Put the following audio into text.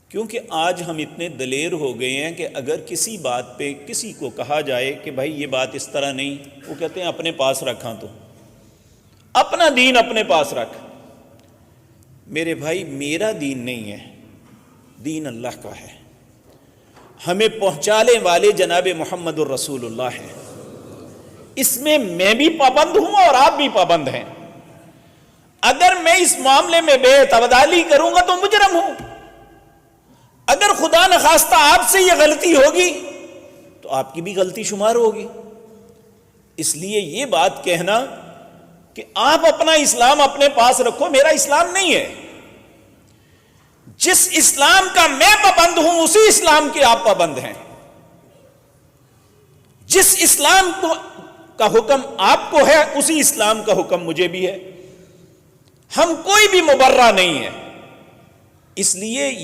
کیونکہ آج ہم اتنے دلیر ہو گئے ہیں کہ اگر کسی بات پہ کسی کو کہا جائے کہ بھائی یہ بات اس طرح نہیں، وہ کہتے ہیں اپنے پاس رکھاں، تو اپنا دین اپنے پاس رکھ۔ میرے بھائی، میرا دین نہیں ہے، دین اللہ کا ہے، ہمیں پہنچانے والے جناب محمد الرسول اللہ ہے، اس میں میں بھی پابند ہوں اور آپ بھی پابند ہیں۔ اگر میں اس معاملے میں بے تبدالی کروں گا تو مجرم ہوں، اگر خدا نخواستہ آپ سے یہ غلطی ہوگی تو آپ کی بھی غلطی شمار ہوگی۔ اس لیے یہ بات کہنا کہ آپ اپنا اسلام اپنے پاس رکھو، میرا اسلام نہیں ہے۔ جس اسلام کا میں پابند ہوں اسی اسلام کے آپ پابند ہیں۔ جس اسلام کا حکم آپ کو ہے اسی اسلام کا حکم مجھے بھی ہے، ہم کوئی بھی مبرہ نہیں ہے۔ اس لیے